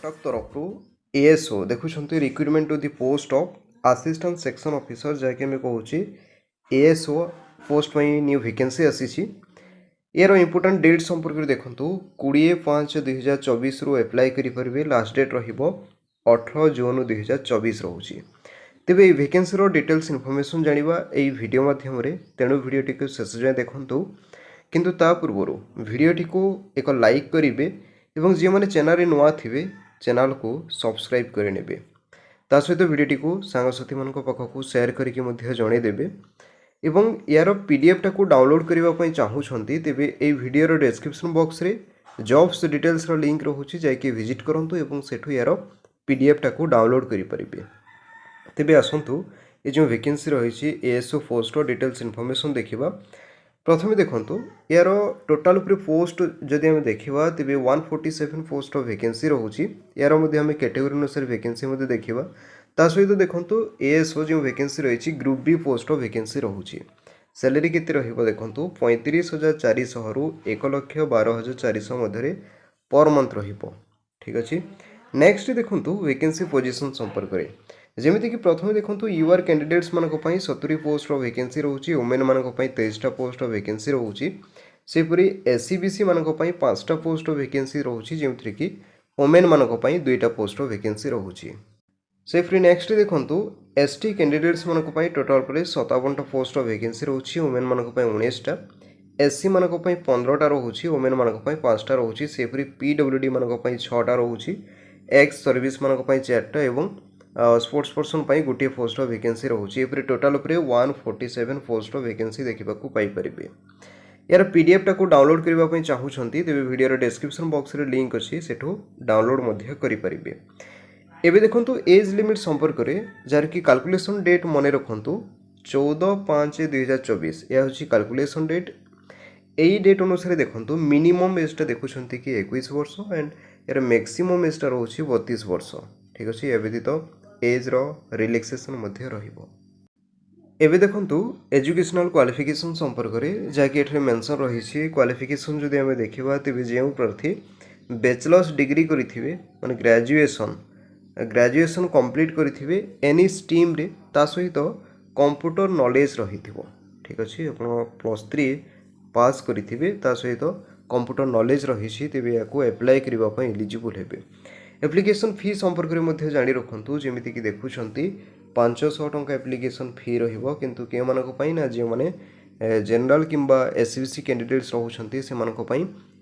कटक तरफ एएसओ देखुं recruitment to the post of assistant section officer जहाँकि आम कहूँ एएसओ पोस्ट न्यू वैकेंसी आसी यार इंपोर्टाट डेट संपर्क देखूँ 20/5/2024 एप्लाय करेंगे। लास्ट डेट रहा 18 जून 2024 रोचे। तेरे ये वैकेंसी डिटेल्स इनफॉरमेशन जाना यही वीडियो माध्यम तेणु वीडियोटी को शेष जाए देखूँ किंतु ता पूर्व वीडियोटी को एक लाइक करेंगे और जी मैंने चैनल नुआ थे चैनल को सब्सक्राइब करेंगे ता सहित वीडियोटी को सांगसाथी मान पाखक सेयार करके जनईदेवे एवं यार पीडीएफ टाक डाउनलोड करने चाहूँगी तेरे ये वीडियोर डिस्क्रिप्शन बॉक्स रे जॉब्स डिटेल्स लिंक रोचे जाकि विजिट करूँ और सेठू यार पीडीएफ टाक डाउनलोड करेंगे। तेरे आसतु ये जो वैकेंसी रही एएसओ पोस्ट डिटेल्स इनफॉरमेशन देखा। प्रथम देखो यार टोटाल पोस्ट जदि आम देखा तेज 147 पोस्ट वैकेंसी रोचे। यार आम कैटेगोरी अनुसार वैकेंसी देखा ता सहित देखो एएसओ जो वैकेंसी रही ग्रुप बी पोस्ट वैकेंसी रोचे। सैलरी केते रहिबो देखो 35,400 रु 1,12,400 मध्य पर मंथ रहिबो। ठीक अच्छे। नेक्स्ट देखो वैकेंसी पोजीशन संपर्क में जमीक कि प्रथम देखो यूआर कैंडिडेट्स मानक 70 पोस्ट वैकेंसी रोचे। वुमेन मानक 23टा पोस्ट वैकेंसी रोचे। सेपरी एससीबीसी मानक 5टा पोस्ट वैकेंसी रोचे जमीन कि वुमेन मानक 2टा पोस्ट वैकेंसी रोचे। सेपरी नेक्स्ट देखो एसटी कैंडिडेट्स मानक टोटाल 57टा पोस्ट वैकेंसी रोचे। वुमेन मानक 19टा एससी मानक 15टा रोचे। वुमेन मानक 5टा रोचे। सेपरी पीडब्ल्यूडी मानक 6टा रोचे। एक्स सर्विस मानक 4टा एवं स्पोर्ट्स पर्सन गोटे पोस्ट वैकेंसी रोचे। टोटाल 147 पोस्ट वैकेंसी देखा पाइपर। यार पीडीएफ टाक डाउनलोड करने चाहूँगी तेज वीडियो डिस्क्रिप्शन बॉक्स रे लिंक अच्छी सेठू डाउनलोड करेंगे। एवं देखो एज लिमिट संपर्क में जार कि कैलकुलेशन डेट मन रखु 14/5/2024 यह हूँ कैलकुलेशन डेट। यही डेट अनुसार देखो मिनिमम एजटा देखुं कि 21 वर्ष एंड यार मैक्सिमम एजटा रोचे 32 वर्ष। ठीक अच्छे। या व्यतीत एज रिलैक्सेशन एवं देखो एजुकेशनल क्वालिफिकेशन संपर्क में जहाँकि मेंशन रही क्वालिफिकेशन जदि आम देखा तेज जो प्रार्थी बैचलर्स डिग्री करेंगे माने ग्रेजुएशन कंप्लीट करेंगे एनी स्ट्रीम रे ता सहित कंप्यूटर नॉलेज रही। ठीक अच्छे। आप +3 पास करेंगे ता सहित कंप्यूटर नॉलेज रही तेज या एप्लाय करने एलिजिबल हेबे। एप्लिकेशन फी संपर्क में जानी रखु जमीक देखुं 500 टंका एप्लिकेशन फी रु कि ना जो मैंने जनरल किंबा एससीबीसी कैंडिडेट्स रोचे से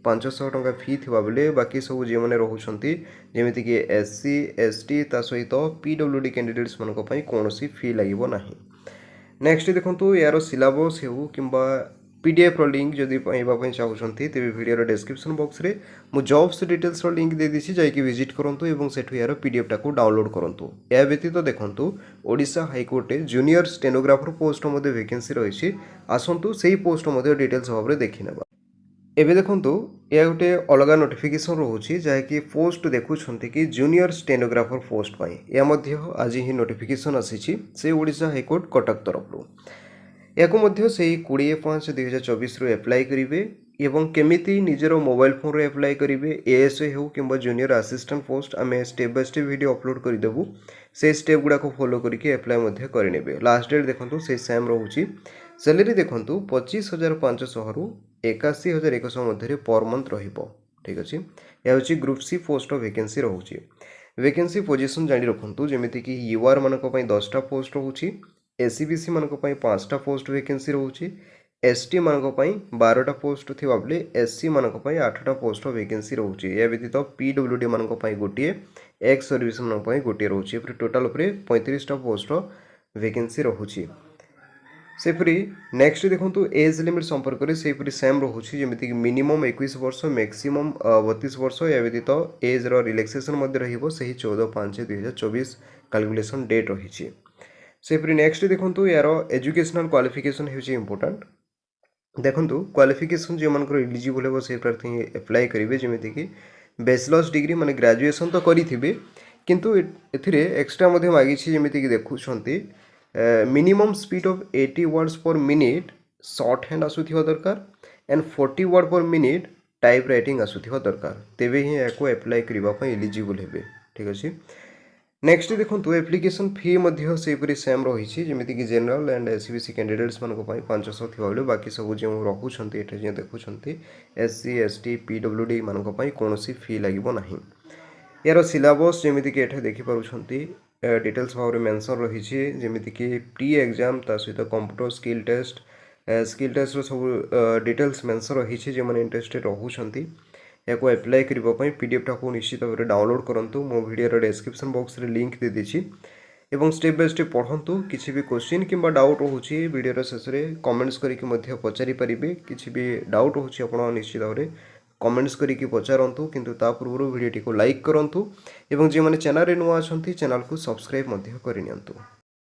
500 टंका फी थी बेले बाकी सब जो मैंने रोचे जमीक एससी एसटी ता सहित पीडब्ल्यूडी कैंडिडेट्स मानक कौन फी लगे ना। नेक्स्ट देखो यार सिलेबस हो कि पीडीएफ लिंक जदि पाइबा चाहूँगी तेज वीडियो डिस्क्रिप्शन बॉक्स रे मु जॉब्स डिटेल्स लिंक दे दी जाकि विजिट करूँ और सेठू यार पीडीएफ टाक डाउनलोड करूँ। या व्यतीत देखो Odisha high court junior stenographer post vacancy रही आसतु से पोस्ट डिटेल्स भाव में देखी ना। एवं देखो यह गोटे अलग नोटिफिकेशन रोचे जहाँकि पोस्ट देखुं कि जूनियर स्टेनोग्राफर पोस्ट यह आज ही नोटिफिकेशन आसी से ओडिशा हाईकोर्ट कटक तरफ या 20/5/2024 एप्लाय करेंगे एवं केमिति निजर मोबाइल फोन रे एप्लाय करेंगे एएसओ हो कि जूनियर असिस्टेंट पोस्ट आम step by step video upload करदेबू से स्टेप गुड़ाक फॉलो करके एप्लाय करेंगे। लास्ट डेट देखो से सेम रोचे। सैलरी देखो 25,500 रु 81,100 मध्य पर मंथ रहिबो। ठीक अच्छे। यह हूँ ग्रुप सी पोस्ट वैकेंसी रोचे। वैकेंसी पोजीशन जानी रखु जमीक कि यूआर मानक 10टा पोस्ट रोचे। एससीबीसी मानक 5टा पोस्ट वैकेंसी रोचे। एसटी मानक 12टा पोस्ट थी बेले एससी मानक 8टा पोस्ट वैकेंसी रोचे। या व्यतीत पीडब्ल्यूडी मानक गोटे एक्स सर्विस मानक गोटे रोचे। टोटाल 35टा पोस्ट वैकेंसी रोचे। सेपरी नेक्स्ट देखो एज लिमिट संपर्क में सेपरी सेम रोचे जमीक कि मिनिमम 21 वर्ष मैक्सिमम 32 वर्ष। या व्यतीत एज रिलैक्सेशन रही 14/5/2024 कैलकुलेशन डेट रही। सेपरी नेक्स्ट देखो यार एजुकेशनल क्वालिफिकेशन होची इंपोर्टेंट। देखो क्वालिफिकेशन जो मान एलिजिबल हो से प्रार्थी एप्लाय करेंगे जमीक कि बैचलर्स डिग्री माने ग्रेजुएशन तो करेंगे किंतु एथिरे एक्स्ट्रा मागी जमीक कि देखुं minimum speed of 80 words per minute shorthand आसुथिबा दरकार and 40 word per minute typewriting आसुथिबा दरकार तेबे ही याको अप्लाई करबा पई एलिजिबल हेबे ठीक अछि। नेक्स्ट देखो एप्लिकेशन फी मध्य सेपरी सेम रही जमीक जनरल एंड एससीबीसी कैंडिडेट्स मानक 500 थी बेले बाकी सब जो रोचे ये देखुं एससी एसटी पीडब्ल्यूडी मानक कौन फी लगे ना। यार सिलेबस जमीक देखिपुं डिटेल्स भाव में मेंशन रही जमीक प्री एग्जाम ता सहित कंप्यूटर स्किल टेस्ट सब डिटेल्स मेंशन रही जो मैंने इंटरेस्टेड रोचे या अप्लाई करने पीडीएफ टाक निश्चित भाव में डाउनलोड करूँ मो वीडियो डिस्क्रिप्शन बॉक्स रे लिंक दे दीजिए एवं स्टेप बाय स्टेप पढ़ंतु किसी भी क्वेश्चन किंबा डाउट रोचे वीडियो शेष में कमेंट्स करके पचारि पारे किसी भी डाउट रोचे आप निश्चित भाव में कमेंट्स करके पचारतु किंतु ता पूर्व वीडियो को लाइक करूँ एवं जो मैंने चैनल रे नुआ अच्छा चैनल को सब्सक्राइब करनियंतु।